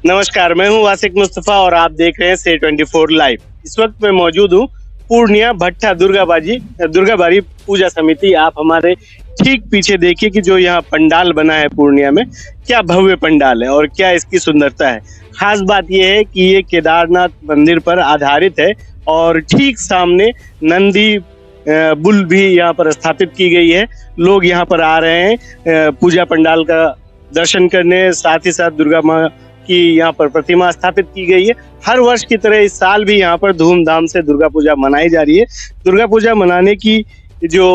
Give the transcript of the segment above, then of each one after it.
नमस्कार, मैं हूं वासिक मुस्तफा और आप देख रहे हैं से 24 लाइव। इस वक्त मैं मौजूद हूं पूर्णिया भट्टा दुर्गाबारी पूजा समिति। आप हमारे ठीक पीछे देखिए कि जो यहाँ पंडाल बना है पूर्णिया में, क्या भव्य पंडाल है और क्या इसकी सुंदरता है। खास बात यह है कि ये केदारनाथ मंदिर पर आधारित है और ठीक सामने नंदी बुल भी यहाँ पर स्थापित की गई है। लोग यहाँ पर आ रहे हैं पूजा पंडाल का दर्शन करने, साथ ही साथ दुर्गा माँ की यहाँ पर प्रतिमा स्थापित की गई है। हर वर्ष की तरह इस साल भी यहाँ पर धूमधाम से दुर्गा पूजा मनाई जा रही है। दुर्गा पूजा मनाने की जो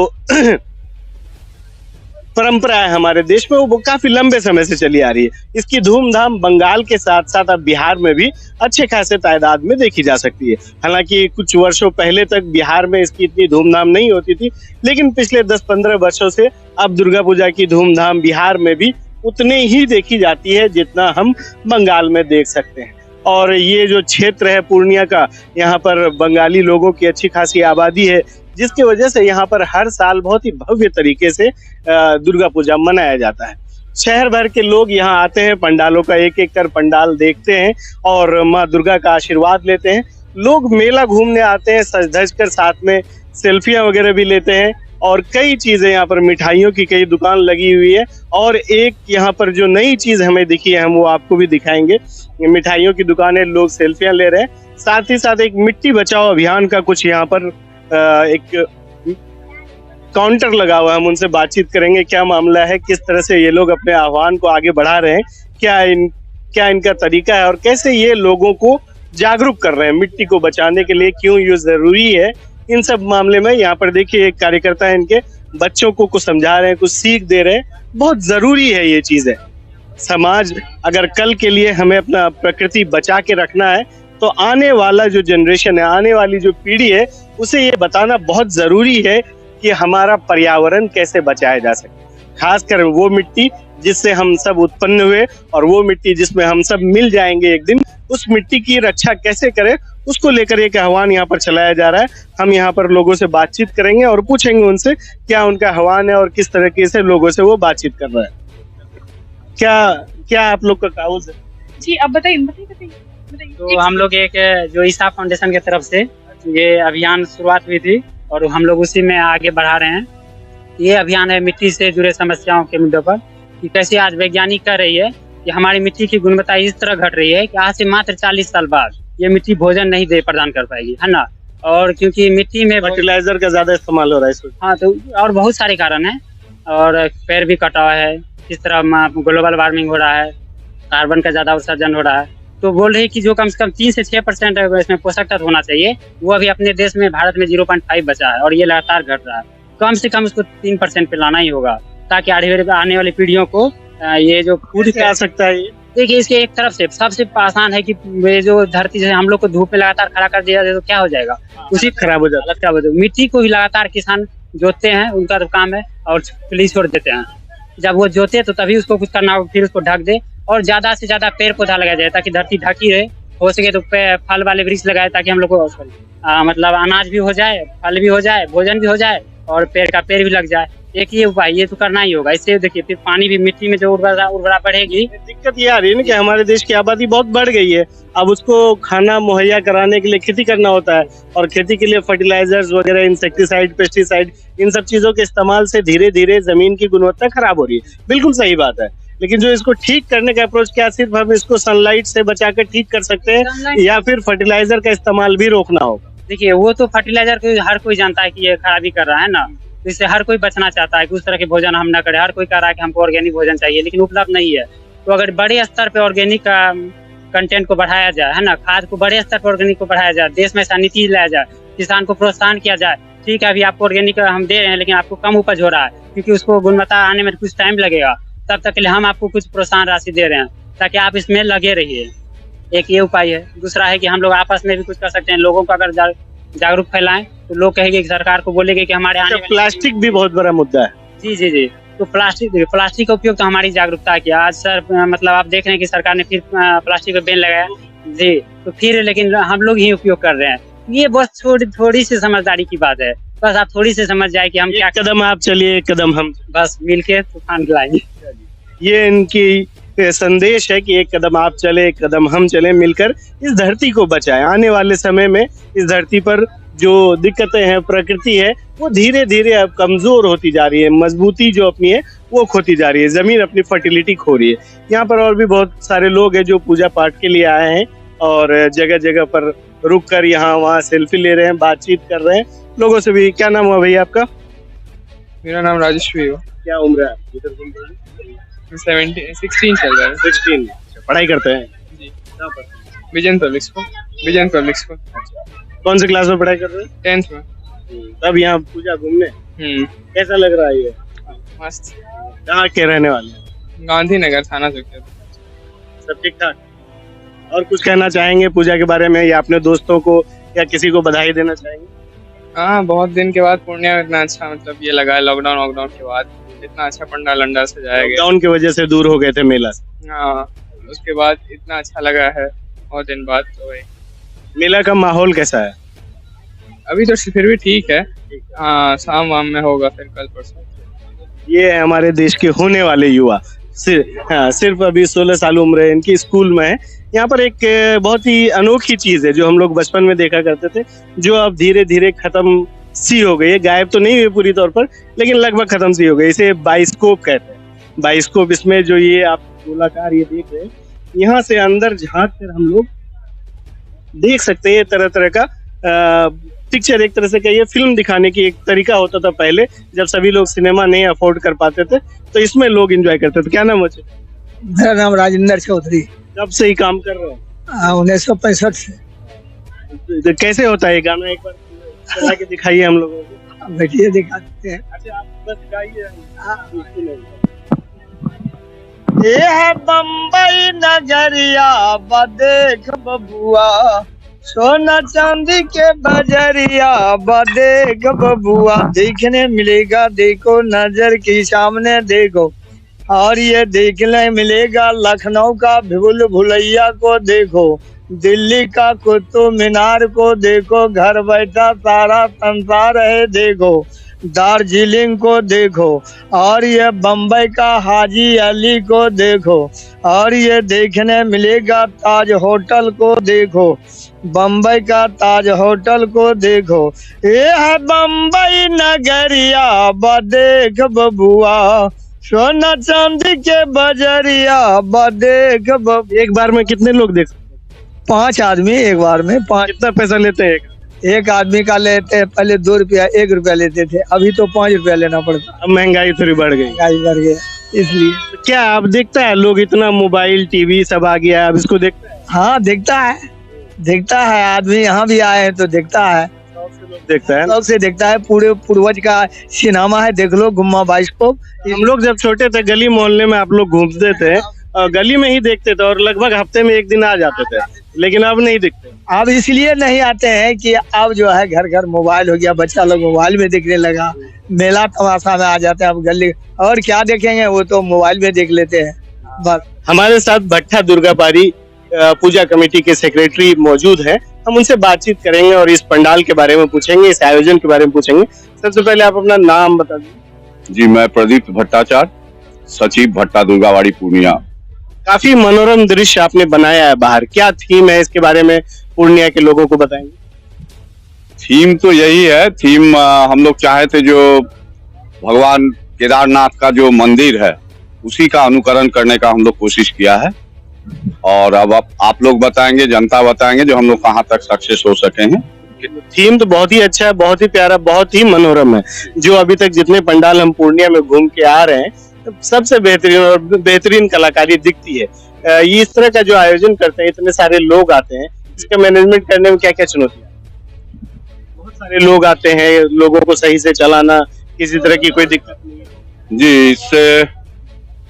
परंपरा है हमारे देश में, वो काफी लंबे समय से चली आ रही है। इसकी धूमधाम बंगाल के साथ साथ अब बिहार में भी अच्छे खासे तादाद में देखी जा सकती है। हालांकि कुछ वर्षों पहले तक बिहार में इसकी इतनी धूमधाम नहीं होती थी, लेकिन पिछले 10-15 वर्षों से अब दुर्गा पूजा की धूमधाम बिहार में भी उतने ही देखी जाती है जितना हम बंगाल में देख सकते हैं। और ये जो क्षेत्र है पूर्णिया का, यहाँ पर बंगाली लोगों की अच्छी खासी आबादी है, जिसकी वजह से यहाँ पर हर साल बहुत ही भव्य तरीके से दुर्गा पूजा मनाया जाता है। शहर भर के लोग यहाँ आते हैं, पंडालों का एक एक कर पंडाल देखते हैं और माँ दुर्गा का आशीर्वाद लेते हैं। लोग मेला घूमने आते हैं सज धज कर, साथ में सेल्फियां वगैरह भी लेते हैं और कई चीजें यहाँ पर, मिठाइयों की कई दुकान लगी हुई है। और एक यहाँ पर जो नई चीज हमें दिखी है, हम वो आपको भी दिखाएंगे। मिठाइयों की दुकानें, लोग सेल्फियां ले रहे हैं। साथ ही साथ एक मिट्टी बचाओ अभियान का कुछ यहाँ पर एक काउंटर लगा हुआ है। हम उनसे बातचीत करेंगे, क्या मामला है, किस तरह से ये लोग अपने आह्वान को आगे बढ़ा रहे हैं, क्या इनका तरीका है और कैसे ये लोगों को जागरूक कर रहे हैं मिट्टी को बचाने के लिए, क्यों ये जरूरी है। इन सब मामले में यहाँ पर देखिए एक कार्यकर्ता है, इनके बच्चों को कुछ समझा रहे हैं, कुछ सीख दे रहे हैं। बहुत जरूरी है ये चीज है। समाज अगर कल के लिए हमें अपना प्रकृति बचा के रखना है, तो आने वाला जो जनरेशन है, आने वाली जो पीढ़ी है, उसे ये बताना बहुत जरूरी है कि हमारा पर्यावरण कैसे बचाया जा सके। खासकर वो मिट्टी जिससे हम सब उत्पन्न हुए और वो मिट्टी जिसमें हम सब मिल जाएंगे एक दिन, उस मिट्टी की रक्षा कैसे करें, उसको लेकर एक आह्वान यहाँ पर चलाया जा रहा है। हम यहाँ पर लोगों से बातचीत करेंगे और पूछेंगे उनसे क्या उनका आह्वान है और किस तरीके से लोगों से वो बातचीत कर रहा है। क्या आप लोग का काउज है? जी आप बताइए। तो हम लोग एक जो ईसा फाउंडेशन की तरफ से ये अभियान शुरुआत हुई थी और हम लोग उसी में आगे बढ़ा रहे हैं। ये अभियान है मिट्टी से जुड़े समस्याओं के मुद्दों पर, कि कैसे आज वैज्ञानिक कह रही है कि हमारी मिट्टी की गुणवत्ता इस तरह घट रही है कि आज से मात्र 40 साल बाद ये मिट्टी भोजन नहीं दे प्रदान कर पाएगी, है ना। और क्योंकि मिट्टी में फर्टिलाइजर का ज्यादा इस्तेमाल हो रहा है इसमें। हाँ, तो और बहुत सारे कारण हैं। और पेड़ भी कटा हुआ है, किस तरह ग्लोबल वार्मिंग हो रहा है, कार्बन का ज्यादा उत्सर्जन हो रहा है। तो बोल रहे हैं कि जो कम से कम 3 से 6% इसमें पोषक तत्व होना चाहिए, वो अभी अपने देश में भारत में 0.5 बचा है और ये लगातार घट रहा है। कम से कम उसको 3% पे लाना ही होगा, ताकि आने वाली पीढ़ियों को ये जो फूड आ सकता है। देखिए, इसके एक तरफ से सबसे आसान है कि ये जो धरती से हम लोग को धूप में लगातार खड़ा कर दिया जाए तो क्या हो जाएगा, उसी खराब हो जाता है। मिट्टी को भी लगातार किसान जोतते हैं, उनका तो काम है, और खुली छोड़ देते हैं। जब वो जोते तो तभी उसको कुछ करना हो, फिर उसको ढक दे और ज्यादा से ज्यादा पेड़ पौधा लगाया जाए ताकि धरती ढकी रहे। हो सके तो फल वाले वृक्ष लगाए ताकि हम लोग को मतलब अनाज भी हो जाए, फल भी हो जाए, भोजन भी हो जाए और पेड़ भी लग जाए। एक ये उपाय ये तो करना ही होगा। इससे देखिए फिर पानी भी, मिट्टी में जो उर्वरा बढ़ेगी। दिक्कत ये आ रही है ना कि हमारे देश की आबादी बहुत बढ़ गई है। अब उसको खाना मुहैया कराने के लिए खेती करना होता है और खेती के लिए फर्टिलाइजर्स वगैरह, इंसेक्टिसाइड, पेस्टिसाइड, इन सब चीजों के इस्तेमाल से धीरे धीरे जमीन की गुणवत्ता खराब हो रही है। बिल्कुल सही बात है, लेकिन जो इसको ठीक करने का अप्रोच, क्या सिर्फ हम इसको सनलाइट से बचाकर ठीक कर सकते हैं या फिर फर्टिलाइजर का इस्तेमाल भी रोकना होगा? देखिए, वो तो फर्टिलाइजर को हर कोई जानता है कि ये खराबी कर रहा है ना, तो इससे हर कोई बचना चाहता है कि उस तरह के भोजन हम ना करें। हर कोई कह रहा है कि हमको ऑर्गेनिक भोजन चाहिए, लेकिन उपलब्ध नहीं है। तो अगर बड़े स्तर पे ऑर्गेनिक का कंटेंट को बढ़ाया जाए, है ना, खाद को बड़े स्तर पर ऑर्गेनिक को बढ़ाया जाए, देश में ऐसा नीति लाया जाए, किसान को प्रोत्साहन किया जाए। ठीक है, अभी आपको ऑर्गेनिक हम दे रहे हैं, लेकिन आपको कम उपज हो रहा है क्योंकि उसको गुणवत्ता आने में कुछ टाइम लगेगा, तब तक के लिए हम आपको कुछ प्रोत्साहन राशि दे रहे हैं ताकि आप इसमें लगे रहिए। एक ये उपाय है। दूसरा है कि हम लोग आपस में भी कुछ कर सकते हैं। लोगों को अगर जागरूक फैलाएं तो लोग कहेंगे कि सरकार को बोलेंगे कि हमारे आने प्लास्टिक भी बहुत बड़ा मुद्दा है। जी। तो प्लास्टिक का उपयोग तो हमारी जागरूकता की। आज सर मतलब आप देख रहे हैं कि सरकार ने फिर प्लास्टिक पे बैन लगाया जी, तो फिर लेकिन हम लोग ही उपयोग कर रहे हैं। ये बस थोड़ी सी समझदारी की बात है। बस आप थोड़ी सी समझ जाए कि हम क्या कदम आप चलिए, एक कदम हम, बस मिलके तूफान लाएंगे। ये इनकी संदेश है कि एक कदम आप चले, एक कदम हम चले, मिलकर इस धरती को बचाएं। आने वाले समय में इस धरती पर जो दिक्कतें हैं, प्रकृति है, वो धीरे धीरे अब कमजोर होती जा रही है, मजबूती जो अपनी है वो खोती जा रही है, जमीन अपनी फर्टिलिटी खो रही है। यहाँ पर और भी बहुत सारे लोग हैं जो पूजा पाठ के लिए आए हैं और जगह जगह पर रुक कर यहाँ वहाँ सेल्फी ले रहे हैं, बातचीत कर रहे हैं लोगों से भी। क्या नाम हुआ भैया आपका? मेरा नाम राजेश्वरी हो। क्या उम्र है आपकी? इधर घूम रहे हैं। 16 चल रहा है। 16। पढ़ाई करते हैं जी। कहाँ पर? Vision public school. Vision public school. कौन से क्लास में पढ़ाई कर रहे हैं? 10th में। तब यहाँ पूजा घूमने कैसा लग रहा है ये? मस्त। कहाँ के रहने वाले हैं? गांधीनगर थाना चौकी। सब ठीक ठाक? और कुछ कहना चाहेंगे पूजा के बारे में, या अपने दोस्तों को या किसी को बधाई देना चाहेंगे? हाँ, बहुत दिन के बाद पूर्णिया में इतना अच्छा मतलब ये लगा है, लॉकडाउन वॉकडाउन के बाद इतना अच्छा पंडाल अंडा सजाया गया। लॉकडाउन की वजह से दूर हो गए थे मेला से। हाँ, उसके बाद इतना अच्छा लगा है बहुत दिन बाद। तो वही मेला का माहौल कैसा है? अभी तो फिर भी ठीक है। हाँ, शाम वाम में होगा फिर कल परसों। ये है हमारे देश के होने वाले युवा, सिर्फ अभी 16 साल उम्र है इनकी, स्कूल में है। यहाँ पर एक बहुत ही अनोखी चीज है जो हम लोग बचपन में देखा करते थे, जो अब धीरे धीरे खत्म सी हो गई है। गायब तो नहीं हुई पूरी तौर पर, लेकिन लगभग खत्म सी हो गई। इसे बाइस्कोप कहते हैं। बाइस्कोप, इसमें जो ये आप गोलाकार ये देख रहे हैं, यहाँ से अंदर झांक कर हम लोग देख सकते हैं तरह तरह का पिक्चर। एक तरह से कहिए फिल्म दिखाने की एक तरीका होता था पहले, जब सभी लोग सिनेमा नहीं अफोर्ड कर पाते थे, तो इसमें लोग एंजॉय करते थे। क्या नाम है? मेरा नाम राजेंद्र चौधरी। कब से ही काम कर रहे हो? 1965 से। तो कैसे होता है ये गाना, एक बार चला के दिखाइए हम लोगों को। बैठिए दिखाते हैं। अच्छा, आप बस गाइए। ये है बम्बई नगरिया बदेख बबुआ, सोना चांदी के बजरिया बदेख बबुआ, देखने मिलेगा देखो नजर की सामने देखो, और ये देखने मिलेगा लखनऊ का भूल भुलैया को देखो, दिल्ली का कुतुब मीनार को देखो, घर बैठा सारा संसार है देखो, दार्जिलिंग को देखो, और ये बम्बई का हाजी अली को देखो, और ये देखने मिलेगा ताज होटल को देखो, बम्बई का ताज होटल को देखो। ये है बम्बई नगरिया बदेख बबुआ, सोना चांदी के बजरिया बदेख बबुआ। एक बार में कितने लोग देख सकते हैं? 5 आदमी एक बार में। 5। कितना पैसा लेते हैं? एक आदमी का लेते हैं, पहले 2 रुपया 1 रुपया लेते थे, अभी तो 5 रुपया लेना पड़ता। अब महंगाई थोड़ी बढ़ गई। महंगाई बढ़ गया इसलिए। क्या आप देखता है लोग इतना मोबाइल टीवी सब आ गया, अब इसको देखता है? हाँ, देखता है आदमी, यहाँ भी आए हैं तो देखता है, देखता है, शौक से देखता है। पूरे पूर्वज का सिनेमा है, देख लो गुम्मा बाइस्कोप। हम लोग जब छोटे थे गली मोहल्ले में आप लोग घूमते थे और गली में ही देखते थे, और लगभग हफ्ते में एक दिन आ जाते थे, लेकिन अब नहीं दिखते। अब इसलिए नहीं आते हैं कि अब जो है घर घर मोबाइल हो गया, बच्चा लोग मोबाइल में देखने लगा, मेला तमाशा में आ जाते हैं। अब गली और क्या देखेंगे, वो तो मोबाइल में देख लेते हैं बस। हमारे साथ भट्टा दुर्गाबाड़ी पूजा कमेटी के सेक्रेटरी मौजूद हैं, हम उनसे बातचीत करेंगे और इस पंडाल के बारे में पूछेंगे, इस आयोजन के बारे में पूछेंगे। सबसे पहले आप अपना नाम बता दीजिए। जी, मैं प्रदीप भट्टाचार्य, सचिव भट्टा दुर्गाबाड़ी पूर्णिया। काफी मनोरम दृश्य आपने बनाया है बाहर, क्या थीम है इसके बारे में पूर्णिया के लोगों को बताएंगे? थीम तो यही है, थीम हम लोग चाहे थे जो भगवान केदारनाथ का जो मंदिर है उसी का अनुकरण करने का हम लोग कोशिश किया है, और अब आप लोग बताएंगे, जनता बताएंगे जो हम लोग कहाँ तक सक्सेस हो सके हैं। थीम तो बहुत ही अच्छा है, बहुत ही प्यारा, बहुत ही मनोरम है। जो अभी तक जितने पंडाल हम पूर्णिया में घूम के आ रहे हैं, सबसे बेहतरीन और बेहतरीन कलाकारी दिखती है। ये इस तरह का जो आयोजन करते हैं, इतने सारे लोग आते हैं, इसका मैनेजमेंट करने में क्या क्या चुनौतियां? बहुत सारे लोग आते हैं, लोगों को सही से चलाना, किसी तरह की कोई दिक्कत नहीं है? जी, इससे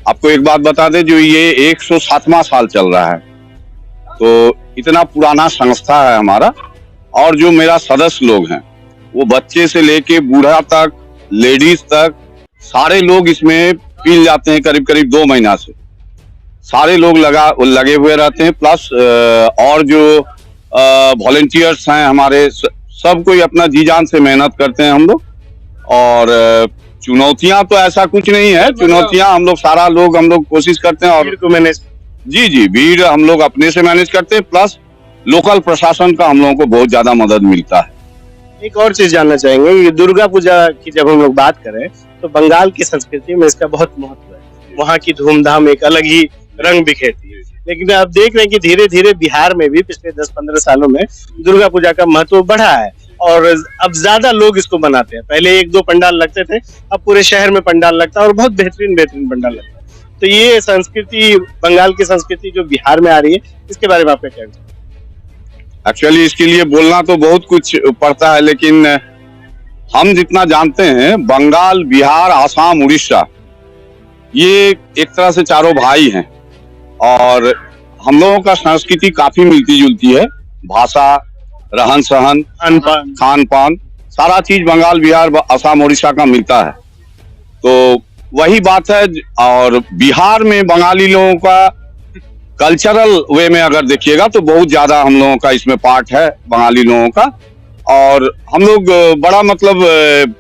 आपको एक बात बता दें, जो ये 107वां साल चल रहा है, तो इतना पुराना संस्था है हमारा, और जो मेरा सदस्य लोग हैं वो बच्चे से लेके बूढ़ा तक, लेडीज तक, सारे लोग इसमें पील जाते हैं। करीब करीब 2 महीना से सारे लोग लगे हुए रहते हैं। प्लस और जो वॉलेंटियर्स हैं हमारे, सब कोई अपना जी जान से मेहनत करते हैं हम लोग, और चुनौतियां तो ऐसा कुछ नहीं है, चुनौतियां हम लोग कोशिश करते हैं। और भीड़ को मैनेज जी भीड़ हम लोग अपने से मैनेज करते हैं, प्लस लोकल प्रशासन का हम लोगों को बहुत ज्यादा मदद मिलता है। एक और चीज जानना चाहेंगे कि दुर्गा पूजा की जब हम लोग बात करें तो बंगाल की संस्कृति में इसका बहुत महत्व है। वहाँ की धूमधाम एक अलग ही रंग बिखेरती है। लेकिन आप देख रहे हैं कि धीरे धीरे बिहार में भी पिछले 10-15 सालों में दुर्गा पूजा का महत्व बढ़ा है और अब ज्यादा लोग इसको मनाते हैं। पहले 1-2 पंडाल लगते थे, अब पूरे शहर में पंडाल लगता है और बहुत बेहतरीन पंडाल लगता है। तो ये संस्कृति, बंगाल की संस्कृति जो बिहार में आ रही है, इसके बारे में आपका क्या विचार? एक्चुअली इसके लिए बोलना तो बहुत कुछ पड़ता है, लेकिन हम जितना जानते हैं बंगाल, बिहार, आसाम, उड़ीसा ये एक तरह से चारों भाई हैं और हम लोगों का संस्कृति काफी मिलती जुलती है। भाषा, रहन सहन, खान पान सारा चीज बंगाल, बिहार, आसाम, उड़ीसा का मिलता है। तो वही बात है। और बिहार में बंगाली लोगों का कल्चरल वे में अगर देखिएगा तो बहुत ज्यादा हम लोगों का इसमें पार्ट है बंगाली लोगों का। और हम लोग बड़ा मतलब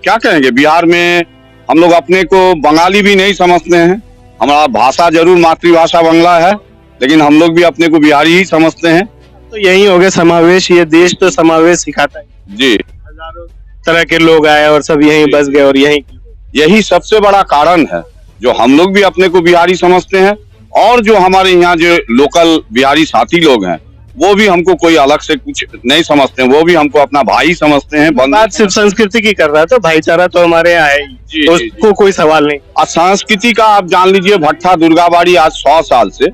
क्या कहेंगे, बिहार में हम लोग अपने को बंगाली भी नहीं समझते हैं। हमारा भाषा जरूर मातृभाषा बांग्ला है, लेकिन हम लोग भी अपने को बिहारी ही समझते हैं। तो यही हो गया समावेश, ये देश तो समावेश सिखाता है जी। हजारों तरह के लोग आए और सब यहीं बस गए और यही सबसे बड़ा कारण है जो हम लोग भी अपने को बिहारी समझते हैं। और जो हमारे यहाँ जो लोकल बिहारी साथी लोग हैं वो भी हमको कोई अलग से कुछ नहीं समझते हैं, वो भी हमको अपना भाई समझते हैं। बात सिर्फ संस्कृति की कर रहा है तो भाईचारा तो हमारे यहाँ है ही, तो उसको कोई सवाल नहीं। और संस्कृति का आप जान लीजिए, भट्टा दुर्गाबाड़ी आज 100 साल से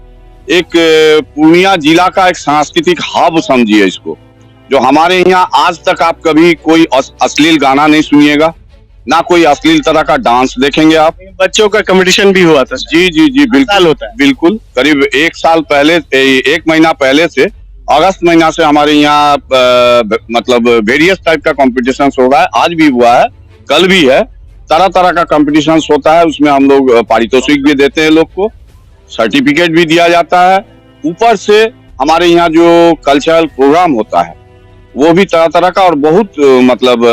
एक पूर्णिया जिला का एक सांस्कृतिक हब समझिए इसको। जो हमारे यहाँ आज तक आप कभी कोई अश्लील गाना नहीं सुनिएगा, ना कोई अश्लील तरह का डांस देखेंगे आप। बच्चों का कंपटीशन भी हुआ था। जी बिल्कुल होता है। बिल्कुल करीब 1 महीना पहले से अगस्त महीना से हमारे यहाँ मतलब वेरियस टाइप का कंपटीशन हो रहा है। आज भी हुआ है, कल भी है, तरह तरह का कंपटीशन होता है। उसमें हम लोग पारितोषिक भी देते हैं, लोग को सर्टिफिकेट भी दिया जाता है। ऊपर से हमारे यहाँ जो कल्चरल प्रोग्राम होता है वो भी तरह तरह का, और बहुत मतलब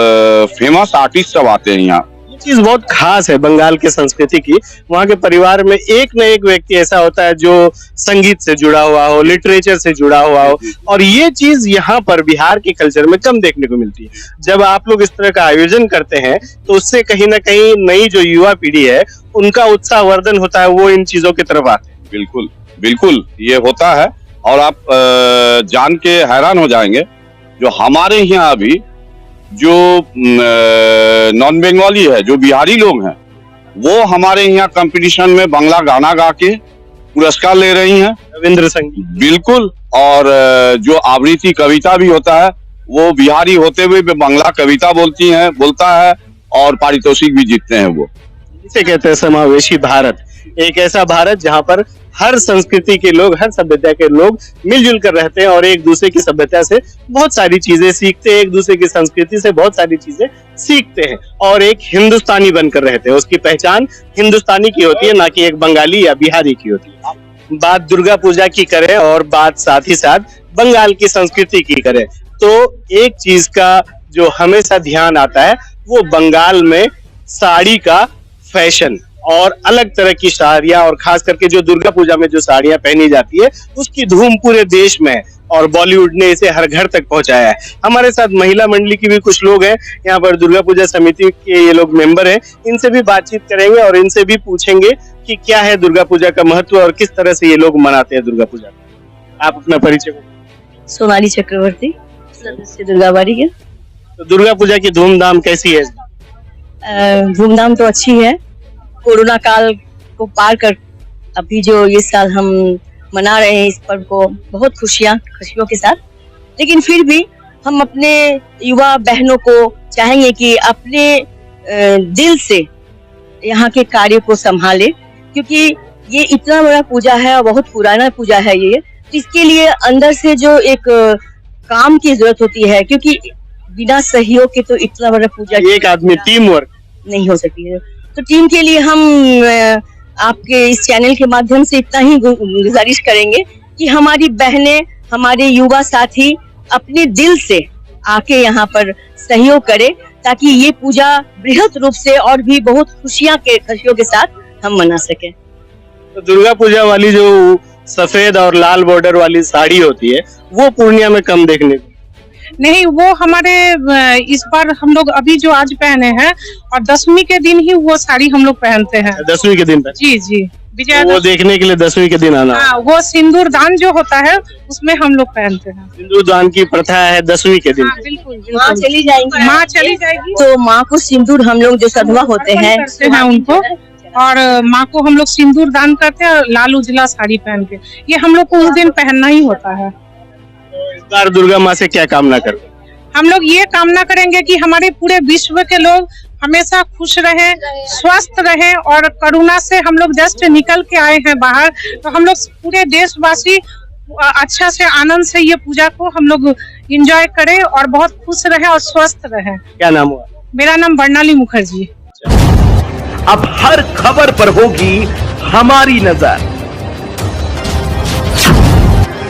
फेमस आर्टिस्ट सब आते हैं यहाँ। ये चीज बहुत खास है बंगाल के संस्कृति की। वहाँ के परिवार में एक न एक व्यक्ति ऐसा होता है जो संगीत से जुड़ा हुआ हो, लिटरेचर से जुड़ा हुआ हो, और ये चीज यहाँ पर बिहार के कल्चर में कम देखने को मिलती है। जब आप लोग इस तरह का आयोजन करते हैं तो उससे कहीं ना कहीं नई जो युवा पीढ़ी है उनका उत्साहवर्धन होता है, वो इन चीजों की तरफ आते हैं। बिल्कुल ये होता है। और आप जान के हैरान हो जाएंगे, जो हमारे यहाँ अभी जो नॉन बंगाली है, जो बिहारी लोग हैं, वो हमारे यहाँ कंपटीशन में बांग्ला गाना गा के पुरस्कार ले रही हैं। रविंद्र संगीत बिल्कुल। और जो आवृत्ति कविता भी होता है वो बिहारी होते हुए बांग्ला कविता बोलता है और पारितोषिक भी जीतते हैं। वो इसे कहते हैं समावेशी भारत। एक ऐसा भारत जहाँ पर हर संस्कृति के लोग, हर सभ्यता के लोग मिलजुल कर रहते हैं और एक दूसरे की सभ्यता से बहुत सारी चीजें सीखते हैं, एक दूसरे की संस्कृति से बहुत सारी चीजें सीखते हैं और एक हिंदुस्तानी बनकर रहते हैं। उसकी पहचान हिंदुस्तानी की होती है, ना कि एक बंगाली या बिहारी की होती है। बात दुर्गा पूजा की करें और बात साथ ही साथ बंगाल की संस्कृति की करें तो एक चीज का जो हमेशा ध्यान आता है वो बंगाल में साड़ी का फैशन और अलग तरह की साड़ियां, और खास करके जो दुर्गा पूजा में जो साड़ियां पहनी जाती है उसकी धूम पूरे देश में, और बॉलीवुड ने इसे हर घर तक पहुंचाया है। हमारे साथ महिला मंडली की भी कुछ लोग हैं यहाँ पर, दुर्गा पूजा समिति के ये लोग मेंबर हैं। इनसे भी बातचीत करेंगे और इनसे भी पूछेंगे कि क्या है दुर्गा पूजा का महत्व और किस तरह से ये लोग मनाते हैं दुर्गा पूजा। आप अपना परिचय। सोनाली चक्रवर्ती, सदस्य दुर्गाबाड़ी के। तो दुर्गा पूजा की धूमधाम कैसी है? धूमधाम तो अच्छी है। कोरोना काल को पार कर अभी जो ये साल हम मना रहे हैं इस पर्व को बहुत खुशियों के साथ, लेकिन फिर भी हम अपने युवा बहनों को चाहेंगे कि अपने दिल से यहाँ के कार्य को संभाले, क्योंकि ये इतना बड़ा पूजा है और बहुत पुराना पूजा है ये। इसके लिए अंदर से जो एक काम की जरूरत होती है, क्योंकि बिना सहयोग के तो इतना बड़ा पूजा एक आदमी टीम वर्क नहीं हो सकती है। तो टीम के लिए हम आपके इस चैनल के माध्यम से इतना ही गुजारिश करेंगे कि हमारी बहनें, हमारे युवा साथी अपने दिल से आके यहाँ पर सहयोग करें, ताकि ये पूजा बृहद रूप से और भी बहुत खुशियों के साथ हम मना सके। तो दुर्गा पूजा वाली जो सफेद और लाल बॉर्डर वाली साड़ी होती है वो पूर्णिया में कम देखने को। नहीं, वो हमारे इस बार हम लोग अभी जो आज पहने हैं और 10वीं के दिन ही वो साड़ी हम लोग पहनते हैं। 10वीं के दिन पर जी जी, वो देखने के लिए 10वीं के दिन आना। हाँ, वो सिंदूर दान जो होता है उसमें हम लोग पहनते हैं। सिंदूर दान की प्रथा है 10वीं के दिन। हाँ, बिल्कुल माँ चली जाएंगी, माँ चली जाएगी तो माँ को सिंदूर हम लोग जो सधवा होते हैं करते हैं उनको, और माँ को हम लोग सिंदूर दान करते हैं लाल उजला साड़ी पहन के। ये हम लोग को उस दिन पहनना ही होता है। तो इस बार दुर्गा माँ से क्या कामना करते हैं? हम लोग ये कामना करेंगे कि हमारे पूरे विश्व के लोग हमेशा खुश रहे, स्वस्थ रहे, और कोरोना से हम लोग जस्ट निकल के आए हैं बाहर, तो हम लोग पूरे देशवासी अच्छा से आनंद से ये पूजा को हम लोग एंजॉय करें और बहुत खुश रहे और स्वस्थ रहे। क्या नाम हुआ? मेरा नाम बर्नाली मुखर्जी। अब हर खबर पर होगी हमारी नजर।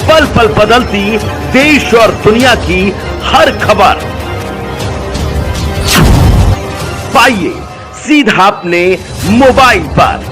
पल पल बदलती देश और दुनिया की हर खबर पाइए सीधा अपने मोबाइल पर।